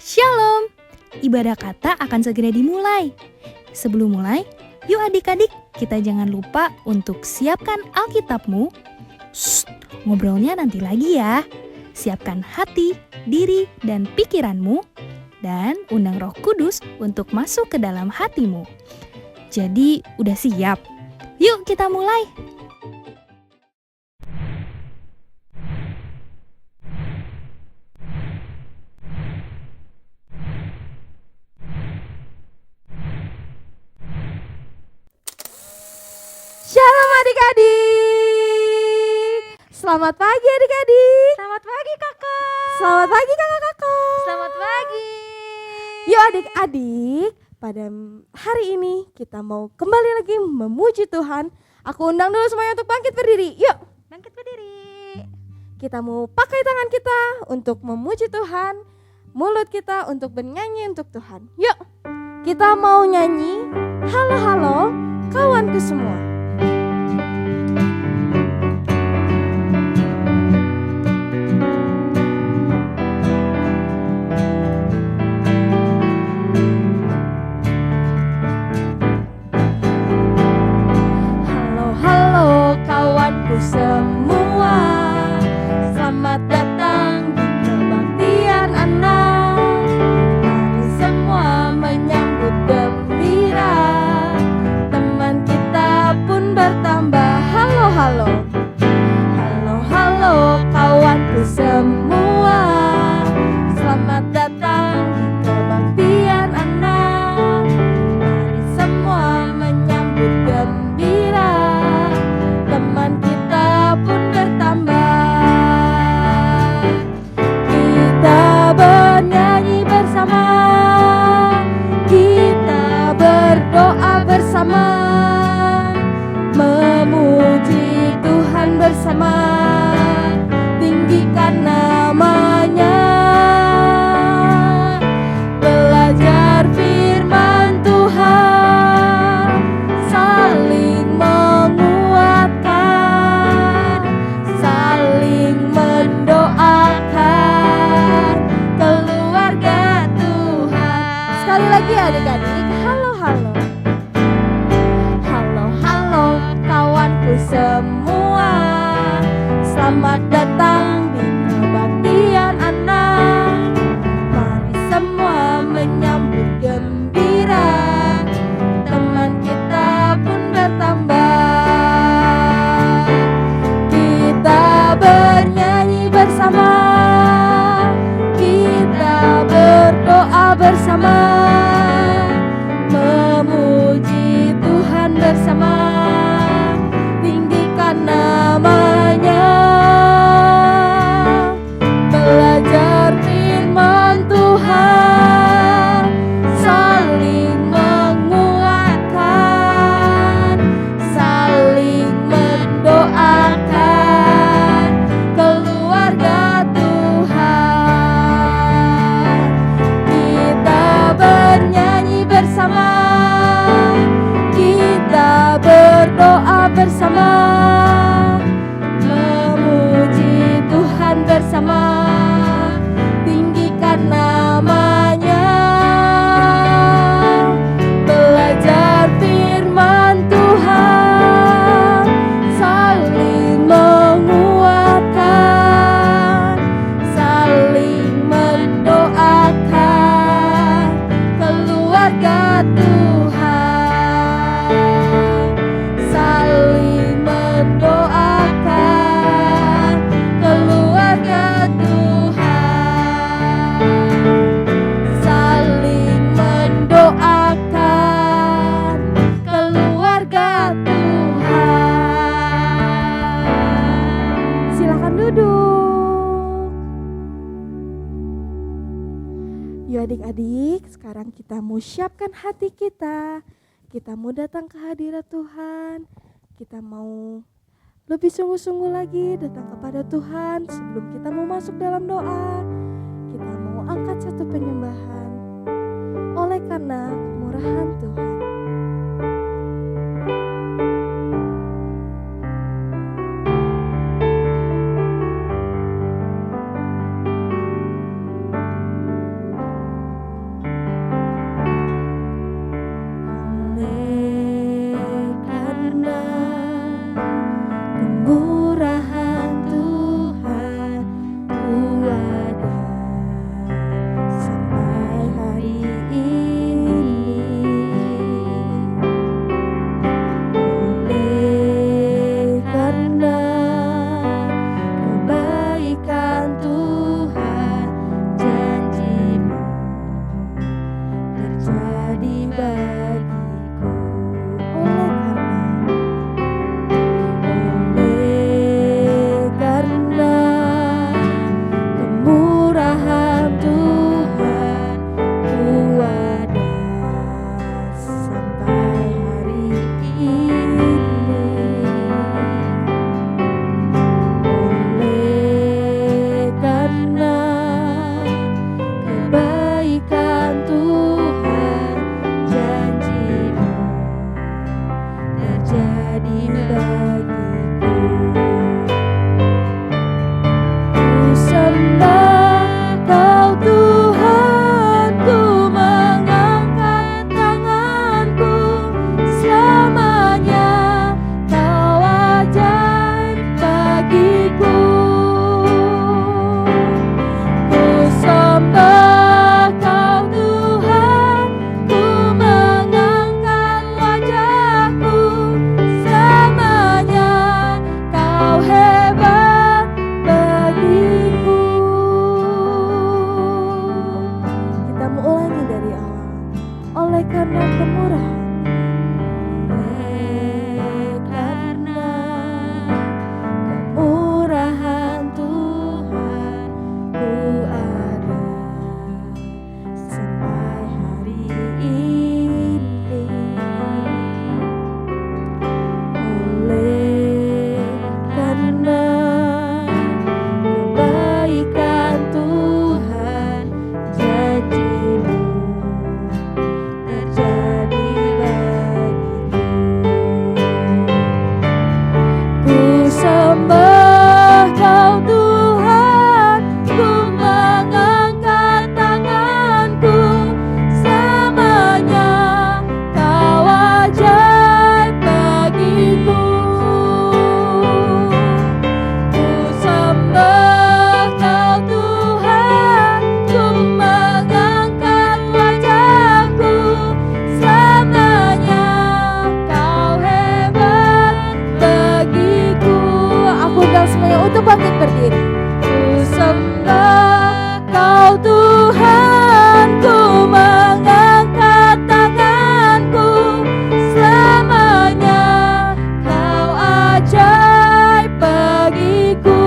Shalom! Ibadah kata akan segera dimulai. Sebelum mulai, yuk adik-adik, kita jangan lupa untuk siapkan Alkitabmu. Shh, ngobrolnya nanti lagi ya. Siapkan hati, diri, dan pikiranmu. Dan undang Roh Kudus untuk masuk ke dalam hatimu. Jadi, udah siap? Yuk kita mulai! Shalom adik-adik. Selamat pagi adik-adik. Selamat pagi kakak. Selamat pagi kakak-kakak. Selamat pagi. Yuk adik-adik, pada hari ini kita mau kembali lagi memuji Tuhan. Aku undang dulu semuanya untuk bangkit berdiri. Yuk. Bangkit berdiri. Kita mau pakai tangan kita untuk memuji Tuhan, mulut kita untuk bernyanyi untuk Tuhan. Yuk. Kita mau nyanyi halo halo kawanku semua. Semua selamat datang di kebaktian anak. Mari semua menyambut gembira. Teman kita pun bertambah. Halo halo, halo halo kawanku semua. Selamat datang di kebaktian anak. Mari semua menyambut gembira. Teman kita pun bertambah. Kita bernyanyi bersama, kita berdoa bersama, memuji Tuhan bersama, tinggikan namanya, belajar firman Tuhan, saling menguatkan, saling mendoakan keluarga Tuhan. Sekali lagi adik-adik, halo halo, halo halo kawanku semua. Selamat datang di kebaktian anak. Mari semua menyambut gembira. Teman kita pun bertambah. Kita bernyanyi bersama, kita berdoa bersama, memuji Tuhan bersama, tinggikan namanya, belajar firman Tuhan, saling menguatkan, saling mendoakan keluarga Tuhan. Kita bernyanyi bersama, kita berdoa bersama, memuji Tuhan bersama, tinggikan namanya, belajar firman Tuhan, saling menguatkan, saling mendoakan keluarga Tuhan, saling mendoakan keluarga Tuhan, saling mendoakan keluarga Tuhan. Silakan duduk. Yuk adik-adik, sekarang kita mau siapkan hati kita. Kita mau datang ke hadirat Tuhan. Kita mau lebih sungguh-sungguh lagi datang kepada Tuhan. Sebelum kita mau masuk dalam doa, kita mau angkat satu penyembahan oleh karena kemurahan Tuhan. terjadi bagiku. Ku sembah Kau Tuhan, ku mengangkat tanganku, selamanya Kau ajaib bagiku. Ku sembah Kau Tuhan, ku mengangkat wajahku, selamanya Kau hebat bagiku. Kita mau ulangi dari awal. Oleh karena kemurahan, oleh karena kemurahan Tuhan, ku ada sampai hari ini. Oleh karena kebaikan Tuhan, janji-Mu terjadi bagiku. Ku sembah Kau Tuhan, ku mengangkat tanganku, selamanya Kau ajaib bagiku. Ku sembah Kau Tuhan, ku mengangkat wajahku, selamanya Kau hebat bagiku. Aku undang semuanya untuk bangkit berdiri. Ku sembah Kau Tuhan, ku mengangkat tanganku, selamanya Kau ajaib bagiku.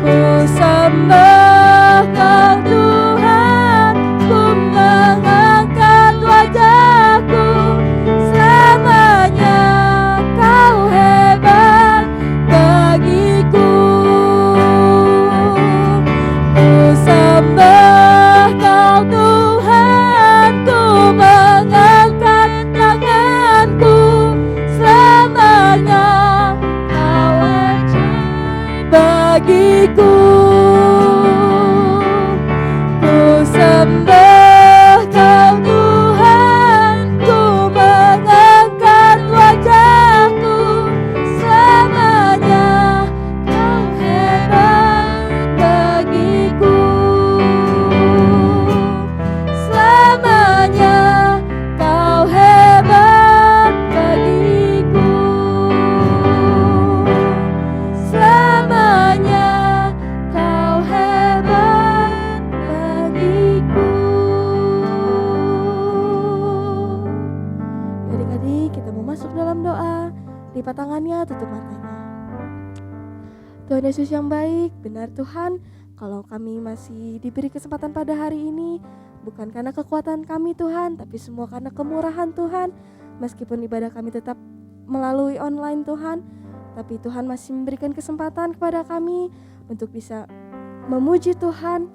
Ku sembah Kau Tuhan, ku mengangkat wajahku, selamanya Kau hebat bagiku. Ku sembah Kau Tuhan, ku mengangkat tanganku, selamanya Kau ajaib bagiku. Ku sembah Kau Tuhan, ku mengangkat wajahku, selamanya Kau hebat bagiku. Selamanya Kau hebat bagiku. Selamanya Kau hebat bagiku. Adik-adik, kita mau masuk dalam doa. Lipat tangannya, tutup matanya. Tuhan Yesus yang baik, benar Tuhan, kalau kami masih diberi kesempatan pada hari ini, bukan karena kekuatan kami Tuhan, tapi semua karena kemurahan Tuhan. Meskipun ibadah kami tetap melalui online Tuhan, tapi Tuhan masih memberikan kesempatan kepada kami untuk bisa memuji Tuhan,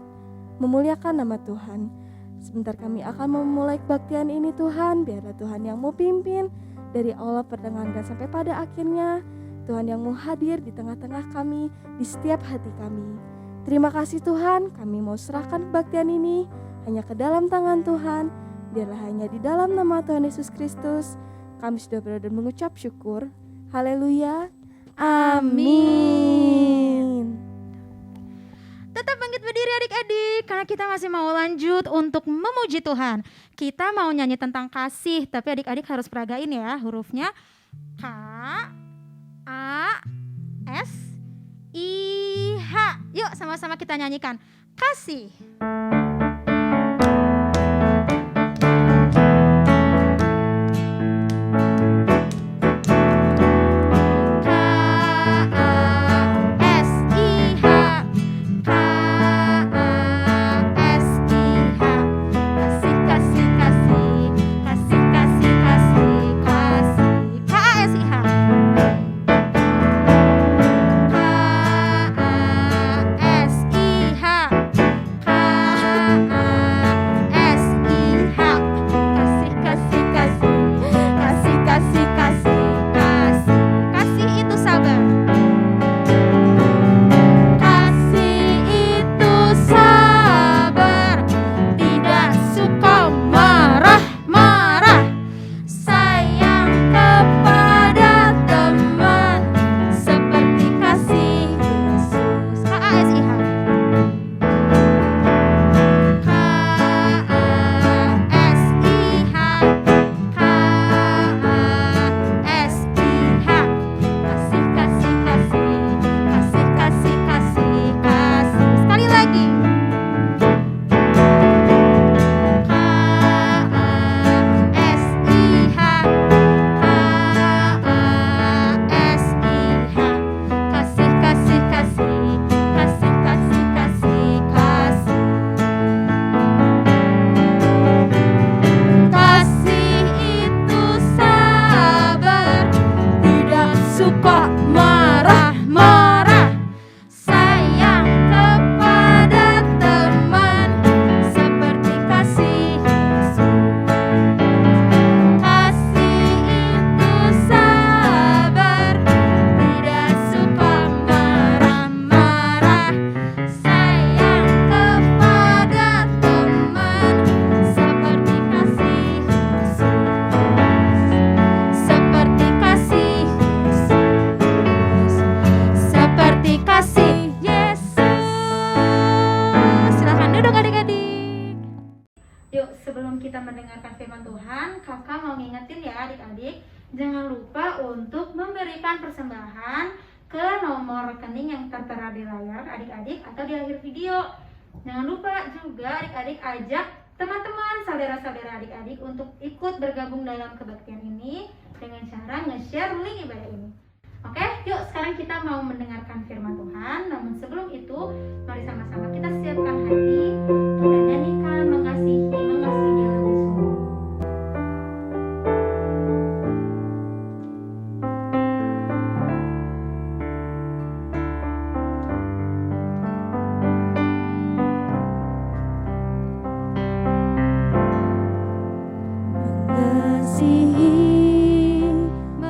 memuliakan nama Tuhan. Sebentar kami akan memulai kebaktian ini Tuhan, biarlah Tuhan yang mau pimpin dari awal pertengahan sampai pada akhirnya. Tuhan yang mau hadir di tengah-tengah kami, di setiap hati kami. Terima kasih Tuhan, kami mau serahkan kebaktian ini hanya ke dalam tangan Tuhan. Biarlah hanya di dalam nama Tuhan Yesus Kristus kami sudah berada dan mengucap syukur. Haleluya. Amin. Tetap bangkit berdiri adik-adik, karena kita masih mau lanjut untuk memuji Tuhan. Kita mau nyanyi tentang kasih, tapi adik-adik harus peragain ya hurufnya. K, A, S, I, H. Yuk sama-sama kita nyanyikan. Kasih. adik-adik jangan lupa untuk memberikan persembahan ke nomor rekening yang tertera di layar adik-adik atau di akhir video. Jangan lupa juga adik-adik ajak teman-teman, saudara-saudara adik-adik untuk ikut bergabung dalam kebaktian ini dengan cara nge-share link ibadah ini. Oke, yuk sekarang kita mau mendengarkan firman Tuhan. Namun sebelum itu, mari sama-sama kita siapkan hati, kita nyanyikan mengasihi dia lebih sungguh.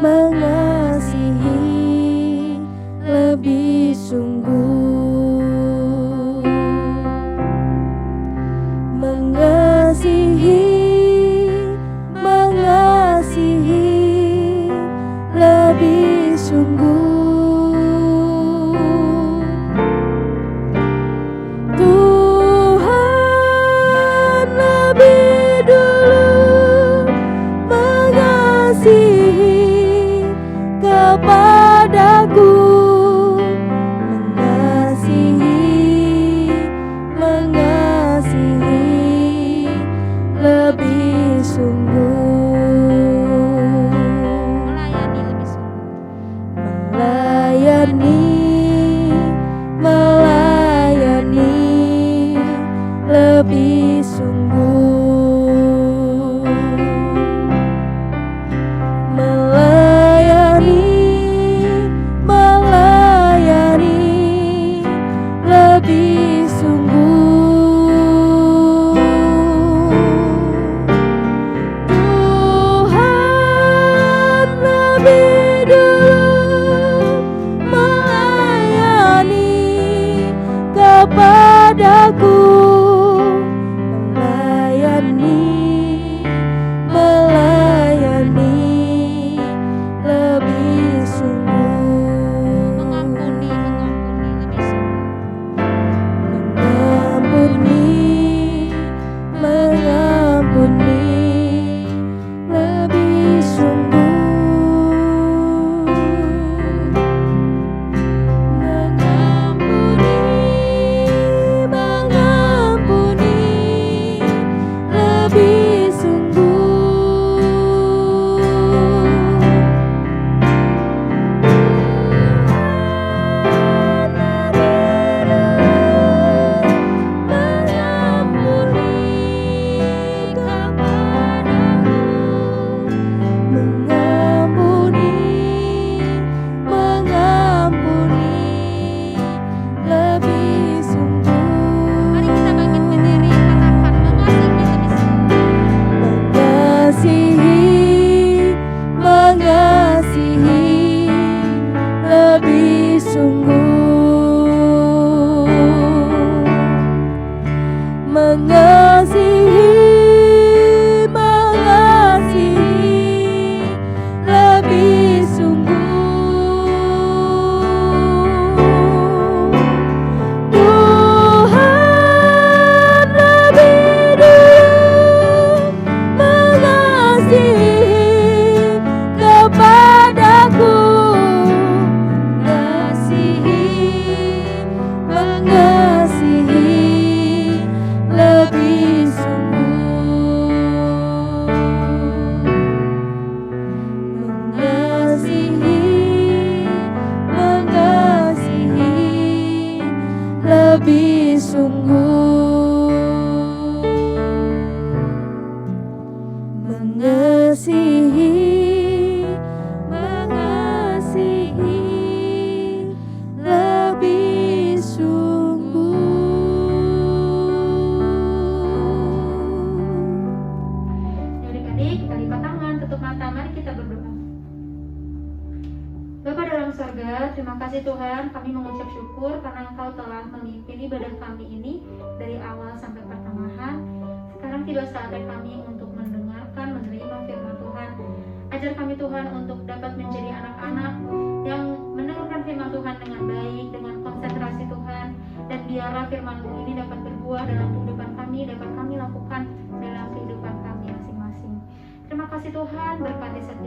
Mengasihi lebih sungguh, mengasihi lebih sungguh. Tuhan lebih dulu mengasihi kepadaku, mengasihi lebih sungguh, melayani lebih sungguh, melayani lebih sungguh. Tuhan lebih dulu melayani kepadaku, melayani lebih sungguh, mengampuni lebih sungguh, mengampuni lebih Mari kita bangkit berdiri, katakan mengasihi lebih sungguh, mengasihi lebih sungguh. Tuhan lebih dulu mengasihi kepadaku, mengasihi lebih sungguh, mengasihi lebih sungguh, mengasihi lebih sungguh. Adik-adik, kita lipat tangan, tutup mata, mari kita berdoa. Bapa dalam sorga, terima kasih Tuhan, kami mengucap syukur karena Engkau telah memimpin ibadah kami ini dari awal sampai pertengahan. Sekarang tiba saatnya kami untuk mendengarkan, menerima firman Tuhan. Ajar kami Tuhan untuk dapat menjadi anak-anak yang mendengarkan firman Tuhan dengan baik, dengan konsentrasi Tuhan. Dan biarlah firman-Mu ini dapat berbuah dalam kehidupan kami, dapat kami lakukan dalam kehidupan kami masing-masing. Terima kasih Tuhan, berkati setiap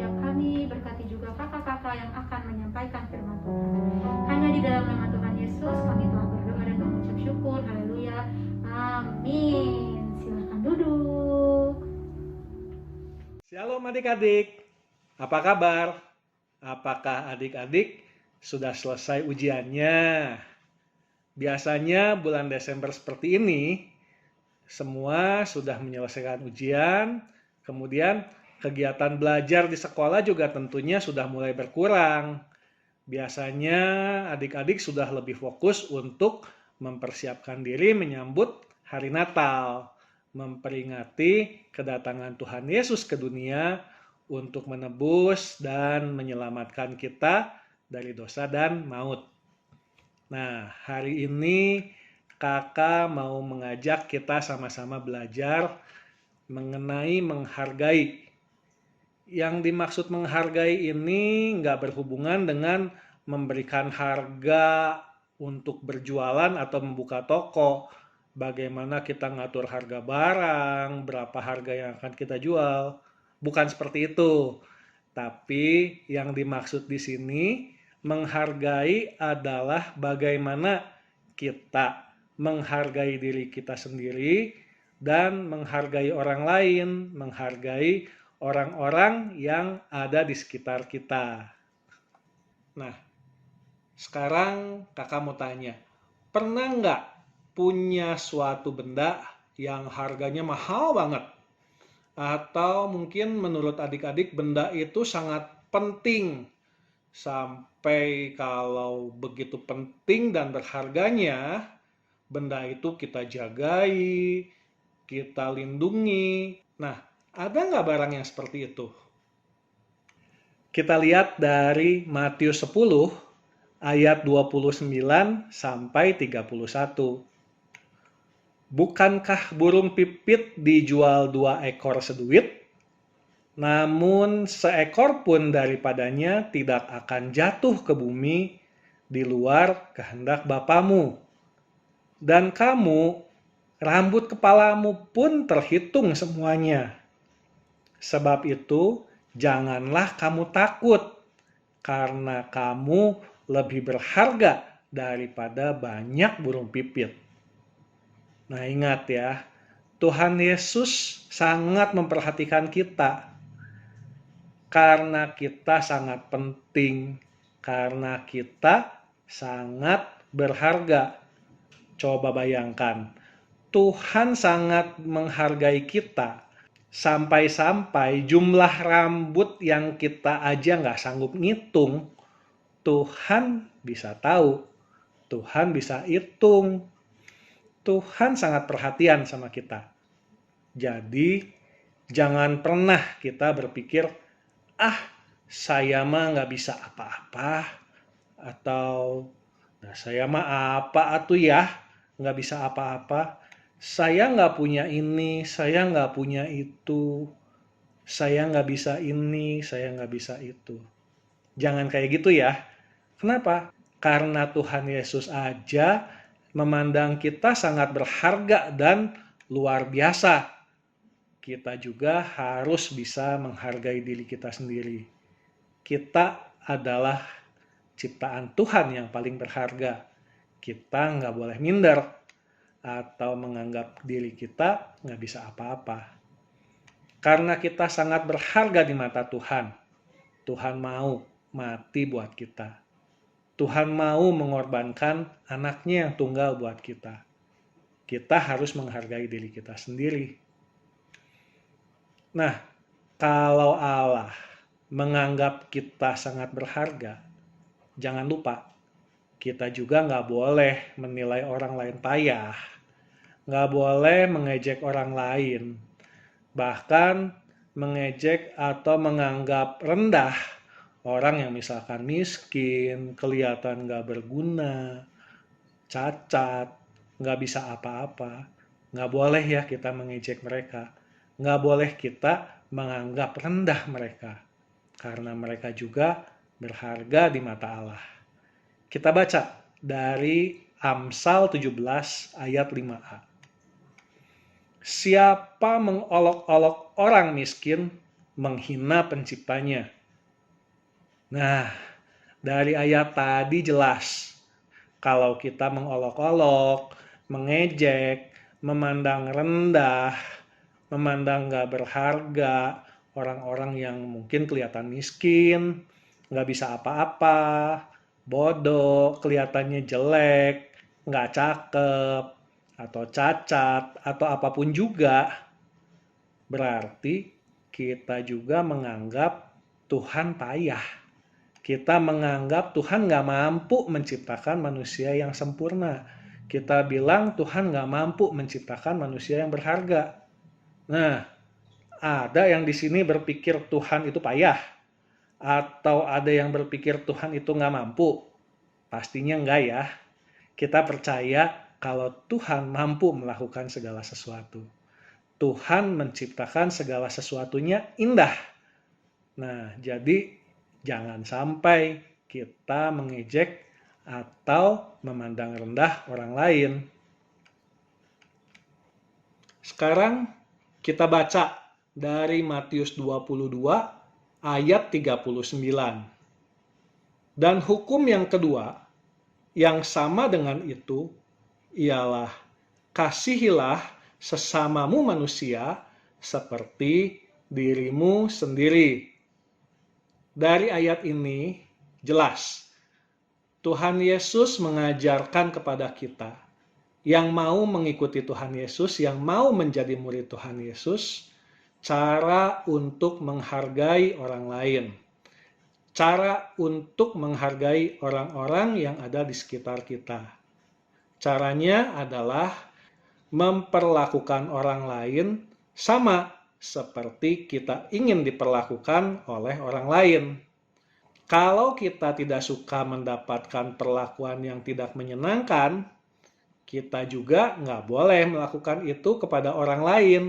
berkati juga kakak-kakak yang akan menyampaikan firman Tuhan. Hanya di dalam nama Tuhan Yesus kami telah berdoa dan mengucap syukur. Haleluya. Amin. Silahkan duduk. Shalom adik-adik, apa kabar? Apakah adik-adik sudah selesai ujiannya? Biasanya bulan Desember seperti ini, semua sudah menyelesaikan ujian, kemudian kegiatan belajar di sekolah juga tentunya sudah mulai berkurang. Biasanya adik-adik sudah lebih fokus untuk mempersiapkan diri menyambut hari Natal, memperingati kedatangan Tuhan Yesus ke dunia untuk menebus dan menyelamatkan kita dari dosa dan maut. Nah, hari ini kakak mau mengajak kita sama-sama belajar mengenai menghargai. Yang dimaksud menghargai ini nggak berhubungan dengan memberikan harga untuk berjualan atau membuka toko. Bagaimana kita ngatur harga barang, berapa harga yang akan kita jual. Bukan seperti itu. Tapi yang dimaksud di sini, menghargai adalah bagaimana kita menghargai diri kita sendiri dan menghargai orang lain, menghargai orang-orang yang ada di sekitar kita. Nah, sekarang kakak mau tanya, pernah nggak punya suatu benda yang harganya mahal banget? Atau mungkin menurut adik-adik benda itu sangat penting. Sampai kalau begitu penting dan berharganya, benda itu kita jagai, kita lindungi. Nah, ada nggak barang yang seperti itu? Kita lihat dari Matius 10 ayat 29 sampai 31. Bukankah burung pipit dijual 2 ekor seduit? Namun seekor pun daripadanya tidak akan jatuh ke bumi di luar kehendak Bapamu. Dan kamu, rambut kepalamu pun terhitung semuanya. Sebab itu, janganlah kamu takut, karena kamu lebih berharga daripada banyak burung pipit. Nah, ingat ya, Tuhan Yesus sangat memperhatikan kita. Karena kita sangat penting, karena kita sangat berharga. Coba bayangkan, Tuhan sangat menghargai kita. Sampai-sampai jumlah rambut yang kita aja nggak sanggup ngitung, Tuhan bisa tahu, Tuhan bisa hitung. Tuhan sangat perhatian sama kita. Jadi, jangan pernah kita berpikir, saya mah nggak bisa apa-apa. Atau, saya mah apa atuh ya, nggak bisa apa-apa. Saya nggak punya ini, saya nggak punya itu. Saya nggak bisa ini, saya nggak bisa itu. Jangan kayak gitu ya. Kenapa? Karena Tuhan Yesus aja memandang kita sangat berharga dan luar biasa. Kita juga harus bisa menghargai diri kita sendiri. Kita adalah ciptaan Tuhan yang paling berharga. Kita nggak boleh minder atau menganggap diri kita nggak bisa apa-apa. Karena kita sangat berharga di mata Tuhan. Tuhan mau mati buat kita. Tuhan mau mengorbankan anaknya yang tunggal buat kita. Kita harus menghargai diri kita sendiri. Nah, kalau Allah menganggap kita sangat berharga, jangan lupa, kita juga nggak boleh menilai orang lain payah. Nggak boleh mengejek orang lain. Bahkan mengejek atau menganggap rendah orang yang misalkan miskin, kelihatan nggak berguna, cacat, nggak bisa apa-apa. Nggak boleh ya kita mengejek mereka. Nggak boleh kita menganggap rendah mereka. Karena mereka juga berharga di mata Allah. Kita baca dari Amsal 17 ayat 5a. Siapa mengolok-olok orang miskin, menghina penciptanya. Nah, dari ayat tadi jelas, kalau kita mengolok-olok, mengejek, memandang rendah, memandang gak berharga, orang-orang yang mungkin kelihatan miskin, gak bisa apa-apa, bodoh, kelihatannya jelek, gak cakep, atau cacat, atau apapun juga, berarti kita juga menganggap Tuhan payah. Kita menganggap Tuhan nggak mampu menciptakan manusia yang sempurna. Kita bilang Tuhan nggak mampu menciptakan manusia yang berharga. Nah, ada yang di sini berpikir Tuhan itu payah. Atau ada yang berpikir Tuhan itu nggak mampu. Pastinya nggak ya. Kita percaya kalau Tuhan mampu melakukan segala sesuatu. Tuhan menciptakan segala sesuatunya indah. Nah, jadi jangan sampai kita mengejek atau memandang rendah orang lain. Sekarang kita baca dari Matius 22 ayat 39. Dan hukum yang kedua, yang sama dengan itu, ialah kasihilah sesamamu manusia seperti dirimu sendiri. Dari ayat ini jelas Tuhan Yesus mengajarkan kepada kita yang mau mengikuti Tuhan Yesus, yang mau menjadi murid Tuhan Yesus, cara untuk menghargai orang lain. Cara untuk menghargai orang-orang yang ada di sekitar kita. Caranya adalah memperlakukan orang lain sama seperti kita ingin diperlakukan oleh orang lain. Kalau kita tidak suka mendapatkan perlakuan yang tidak menyenangkan, kita juga nggak boleh melakukan itu kepada orang lain.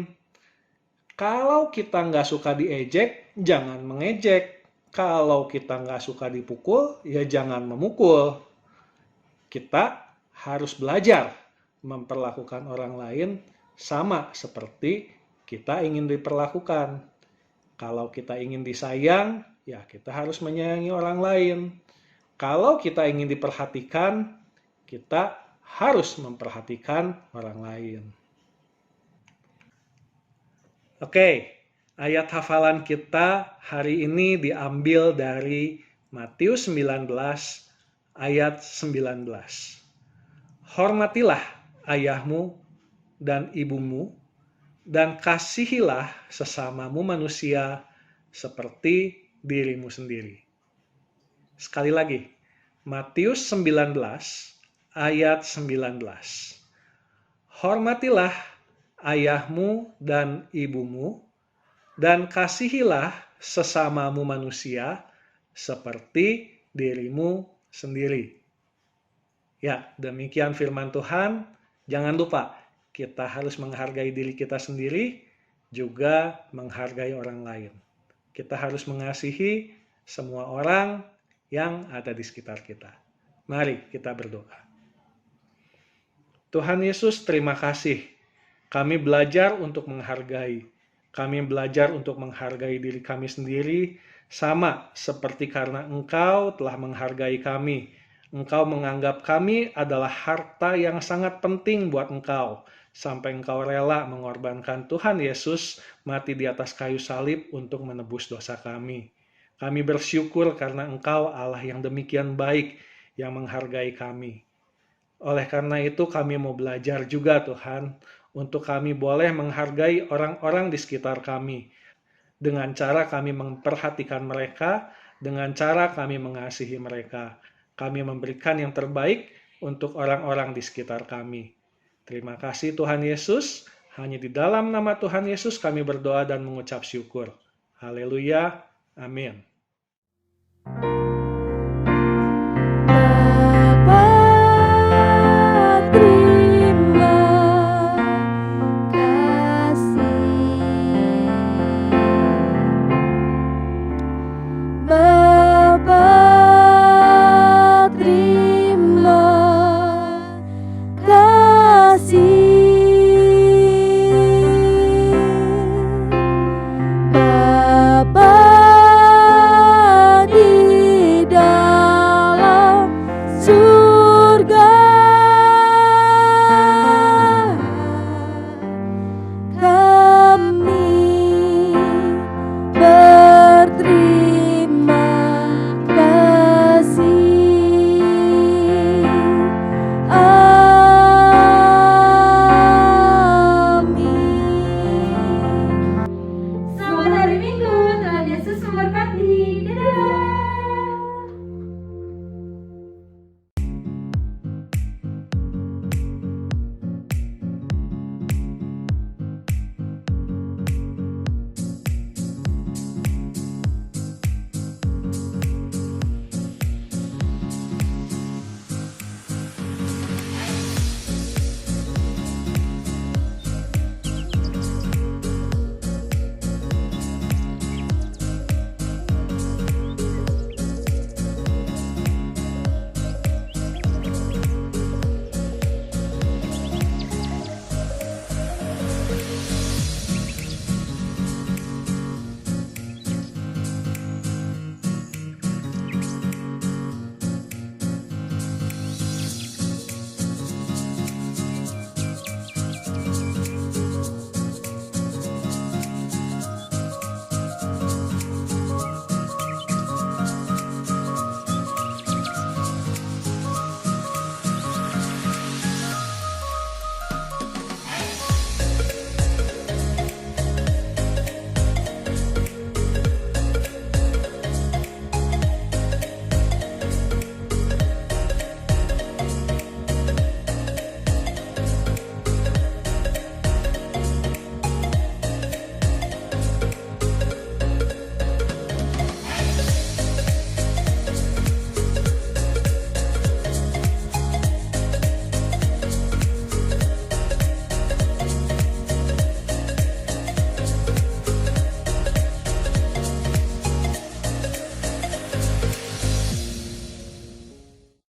Kalau kita nggak suka diejek, jangan mengejek. Kalau kita nggak suka dipukul, ya jangan memukul. Kita harus belajar memperlakukan orang lain sama seperti kita ingin diperlakukan. Kalau kita ingin disayang, ya kita harus menyayangi orang lain. Kalau kita ingin diperhatikan, kita harus memperhatikan orang lain. Oke, ayat hafalan kita hari ini diambil dari Matius 19 ayat 19. Hormatilah ayahmu dan ibumu, dan kasihilah sesamamu manusia seperti dirimu sendiri. Sekali lagi, Matius 19 ayat 19. Hormatilah ayahmu dan ibumu, dan kasihilah sesamamu manusia seperti dirimu sendiri. Ya, demikian firman Tuhan. Jangan lupa, kita harus menghargai diri kita sendiri, juga menghargai orang lain. Kita harus mengasihi semua orang yang ada di sekitar kita. Mari kita berdoa. Tuhan Yesus, terima kasih. Kami belajar untuk menghargai. Kami belajar untuk menghargai diri kami sendiri, sama seperti karena Engkau telah menghargai kami. Engkau menganggap kami adalah harta yang sangat penting buat Engkau. Sampai Engkau rela mengorbankan Tuhan Yesus mati di atas kayu salib untuk menebus dosa kami. Kami bersyukur karena Engkau Allah yang demikian baik, yang menghargai kami. Oleh karena itu kami mau belajar juga Tuhan, untuk kami boleh menghargai orang-orang di sekitar kami. Dengan cara kami memperhatikan mereka, dengan cara kami mengasihi mereka. Kami memberikan yang terbaik untuk orang-orang di sekitar kami. Terima kasih Tuhan Yesus, hanya di dalam nama Tuhan Yesus kami berdoa dan mengucap syukur. Haleluya, amin.